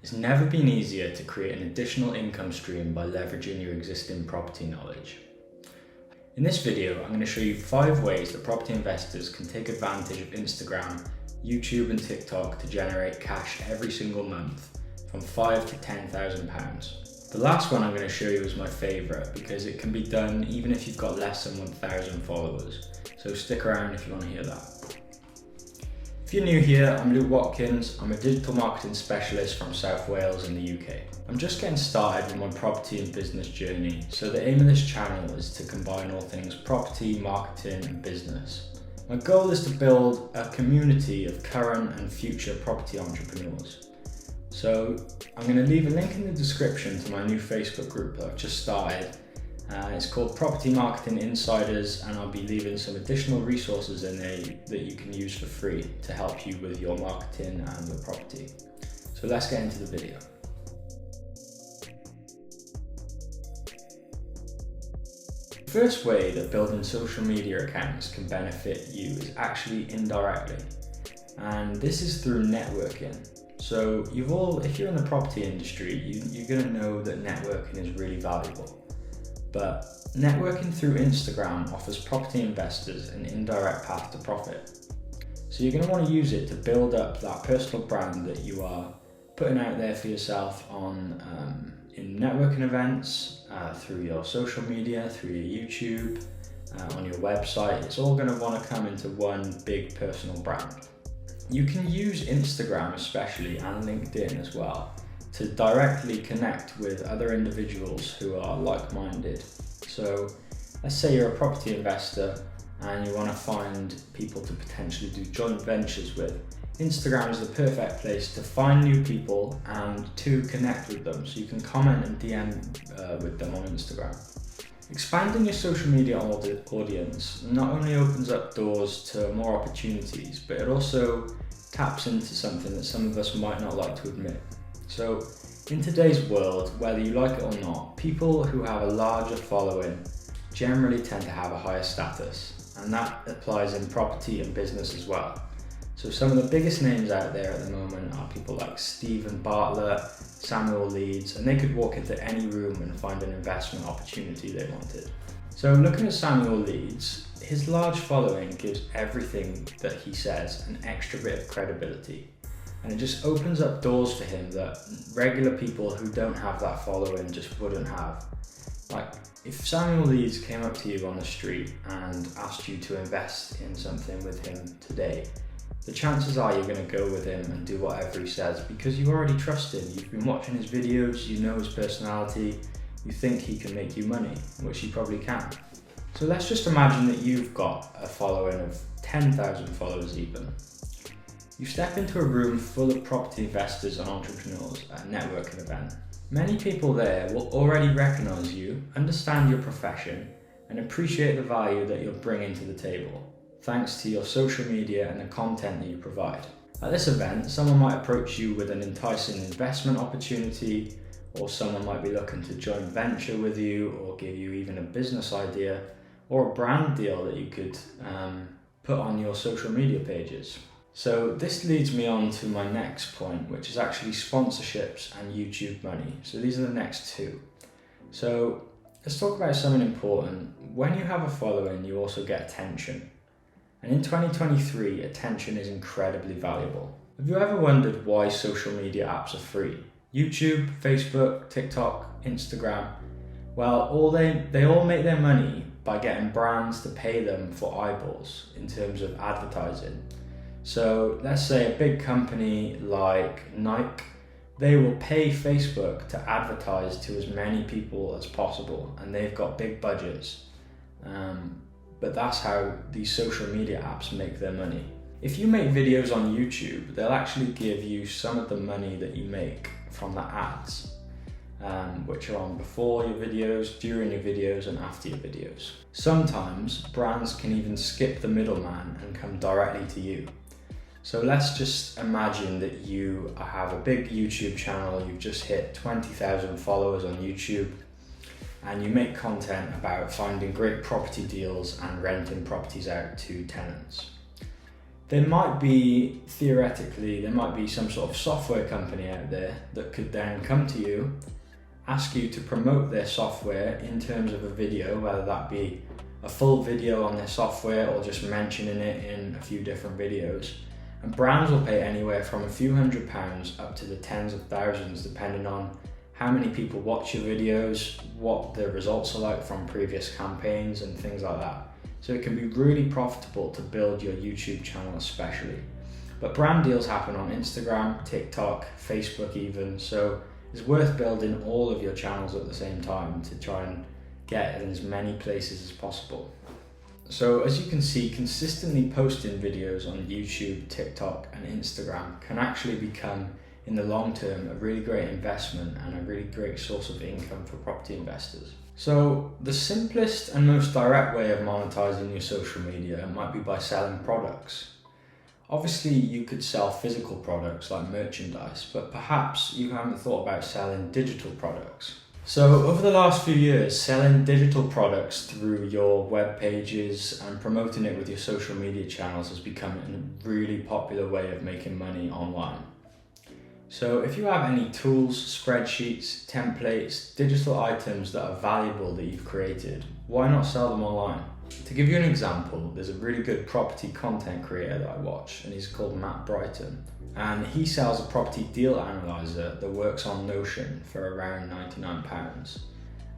It's never been easier to create an additional income stream by leveraging your existing property knowledge. In this video, I'm going to show you 5 ways that property investors can take advantage of Instagram, YouTube and TikTok to generate cash every single month from £5,000 to £10,000. The last one I'm going to show you is my favourite because it can be done even if you've got less than 1,000 followers. So stick around if you want to hear that. If you're new here, I'm Luke Watkins. I'm a digital marketing specialist from South Wales in the UK. I'm just getting started with my property and business journey, so the aim of this channel is to combine all things property, marketing and business. My goal is to build a community of current and future property entrepreneurs. So I'm going to leave a link in the description to my new Facebook group that I've just started. It's called Property Marketing Insiders, and I'll be leaving some additional resources in there that you can use for free to help you with your marketing and your property. So let's get into the video. The first way that building social media accounts can benefit you is actually indirectly, and this is through networking. So if you're in the property industry, you're going to know that networking is really valuable. But networking through Instagram offers property investors an indirect path to profit. So you're going to want to use it to build up that personal brand that you are putting out there for yourself in networking events, through your social media, through your YouTube, on your website. It's all going to want to come into one big personal brand. You can use Instagram especially and LinkedIn as well to directly connect with other individuals who are like-minded. So let's say you're a property investor and you want to find people to potentially do joint ventures with. Instagram is the perfect place to find new people and to connect with them. So you can comment and DM with them on Instagram. Expanding your social media audience not only opens up doors to more opportunities, but it also taps into something that some of us might not like to admit. So in today's world, whether you like it or not, people who have a larger following generally tend to have a higher status, and that applies in property and business as well. So some of the biggest names out there at the moment are people like Stephen Bartlett, Samuel Leeds, and they could walk into any room and find an investment opportunity they wanted. So looking at Samuel Leeds, his large following gives everything that he says an extra bit of credibility. And it just opens up doors for him that regular people who don't have that following just wouldn't have. Like, if Samuel Leeds came up to you on the street and asked you to invest in something with him today, the chances are you're going to go with him and do whatever he says because you already trust him. You've been watching his videos, you know his personality, you think he can make you money, which he probably can. So let's just imagine that you've got a following of 10,000 followers even. You step into a room full of property investors and entrepreneurs at a networking event. Many people there will already recognise you, understand your profession, and appreciate the value that you're bringing to the table, thanks to your social media and the content that you provide. At this event, someone might approach you with an enticing investment opportunity, or someone might be looking to joint venture with you, or give you even a business idea, or a brand deal that you could put on your social media pages. So this leads me on to my next point, which is actually sponsorships and YouTube money. So these are the next two. So let's talk about something important. When you have a following, you also get attention. And in 2023, attention is incredibly valuable. Have you ever wondered why social media apps are free? YouTube, Facebook, TikTok, Instagram. Well, they all make their money by getting brands to pay them for eyeballs in terms of advertising. So let's say a big company like Nike, they will pay Facebook to advertise to as many people as possible, and they've got big budgets. But that's how these social media apps make their money. If you make videos on YouTube, they'll actually give you some of the money that you make from the ads, which are on before your videos, during your videos, and after your videos. Sometimes brands can even skip the middleman and come directly to you. So let's just imagine that you have a big YouTube channel, you've just hit 20,000 followers on YouTube, and you make content about finding great property deals and renting properties out to tenants. Theoretically, there might be some sort of software company out there that could then come to you, ask you to promote their software in terms of a video, whether that be a full video on their software or just mentioning it in a few different videos. And brands will pay anywhere from a few £100s up to the tens of thousands, depending on how many people watch your videos, what the results are like from previous campaigns and things like that. So it can be really profitable to build your YouTube channel especially. But brand deals happen on Instagram, TikTok, Facebook even, so it's worth building all of your channels at the same time to try and get in as many places as possible. So as you can see, consistently posting videos on YouTube, TikTok and Instagram can actually become, in the long term, a really great investment and a really great source of income for property investors. So the simplest and most direct way of monetizing your social media might be by selling products. Obviously you could sell physical products like merchandise, but perhaps you haven't thought about selling digital products. So over the last few years, selling digital products through your web pages and promoting it with your social media channels has become a really popular way of making money online. So if you have any tools, spreadsheets, templates, digital items that are valuable that you've created, why not sell them online? To give you an example, there's a really good property content creator that I watch, and he's called Matt Brighton. And he sells a property deal analyzer that works on Notion for around £99.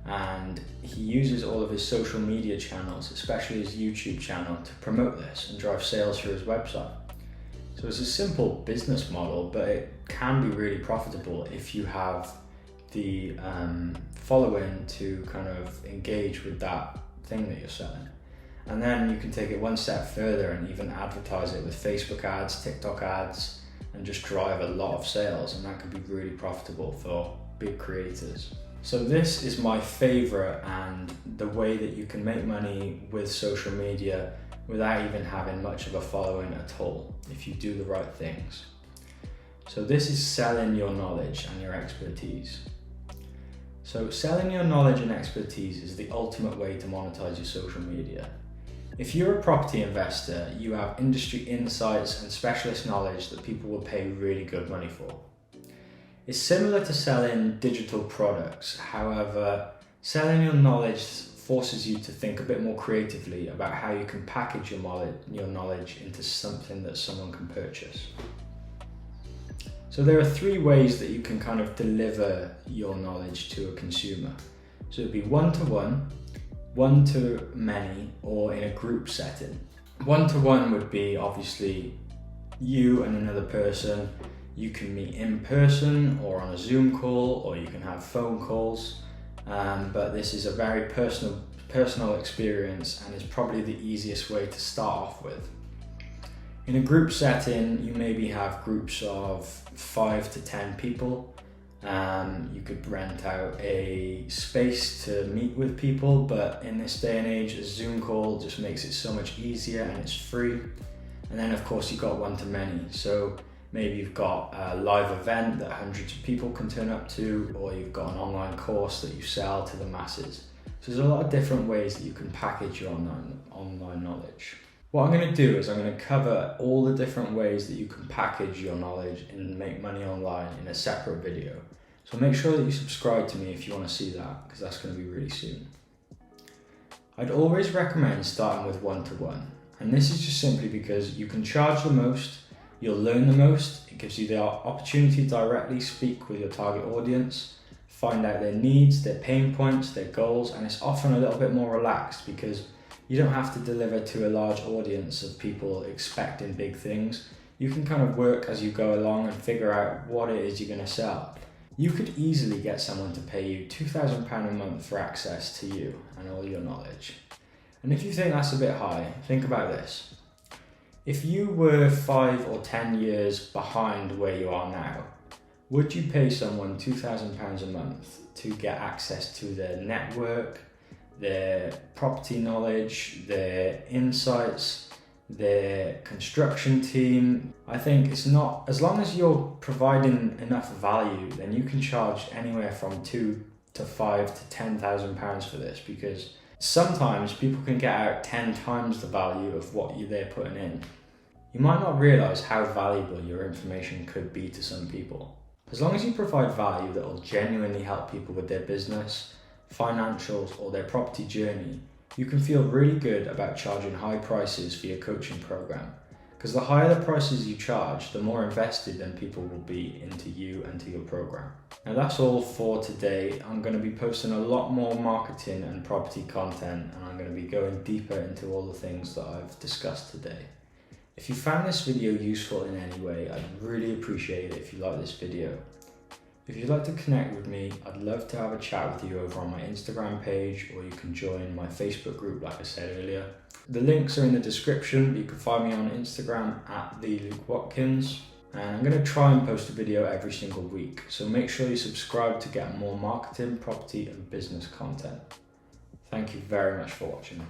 And he uses all of his social media channels, especially his YouTube channel, to promote this and drive sales through his website. So it's a simple business model, but it can be really profitable if you have the following to kind of engage with that thing that you're selling. And then you can take it one step further and even advertise it with Facebook ads, TikTok ads, and just drive a lot of sales, and that could be really profitable for big creators. So this is my favorite and the way that you can make money with social media without even having much of a following at all, if you do the right things. So this is selling your knowledge and your expertise. So selling your knowledge and expertise is the ultimate way to monetize your social media. If you're a property investor, you have industry insights and specialist knowledge that people will pay really good money for. It's similar to selling digital products. However, selling your knowledge forces you to think a bit more creatively about how you can package your knowledge into something that someone can purchase. So there are three ways that you can kind of deliver your knowledge to a consumer. So it'd be one-to-one, one-to-many, or in a group setting. One-to-one would be obviously you and another person. You can meet in person or on a Zoom call, or you can have phone calls. But this is a very personal experience and is probably the easiest way to start off with. In a group setting, you maybe have groups of 5 to 10 people. You could rent out a space to meet with people, but in this day and age, a Zoom call just makes it so much easier and it's free. And then of course you've got one-to-many. So maybe you've got a live event that hundreds of people can turn up to, or you've got an online course that you sell to the masses. So there's a lot of different ways that you can package your online knowledge. What I'm going to do is I'm going to cover all the different ways that you can package your knowledge and make money online in a separate video. So make sure that you subscribe to me if you want to see that, because that's going to be really soon. I'd always recommend starting with one-to-one, and this is just simply because you can charge the most, you'll learn the most, it gives you the opportunity to directly speak with your target audience, find out their needs, their pain points, their goals, and it's often a little bit more relaxed because you don't have to deliver to a large audience of people expecting big things. You can kind of work as you go along and figure out what it is you're going to sell. You could easily get someone to pay you £2,000 a month for access to you and all your knowledge. And if you think that's a bit high, think about this. If you were 5 or 10 years behind where you are now, would you pay someone £2,000 a month to get access to their network, their property knowledge, their insights, their construction team? I think it's not, as long as you're providing enough value, then you can charge anywhere from £2,000 to £5,000 to £10,000 for this, because sometimes people can get out 10 times the value of what they're putting in. You might not realise how valuable your information could be to some people. As long as you provide value that will genuinely help people with their business, financials, or their property journey, you can feel really good about charging high prices for your coaching program. Because the higher the prices you charge, the more invested then people will be into you and to your program. Now that's all for today. I'm going to be posting a lot more marketing and property content, and I'm going to be going deeper into all the things that I've discussed today. If you found this video useful in any way, I'd really appreciate it if you like this video. If you'd like to connect with me, I'd love to have a chat with you over on my Instagram page, or you can join my Facebook group like I said earlier. The links are in the description. You can find me on Instagram at @TheLukeWatkins, and I'm going to try and post a video every single week, so make sure you subscribe to get more marketing, property and business content. Thank you very much for watching.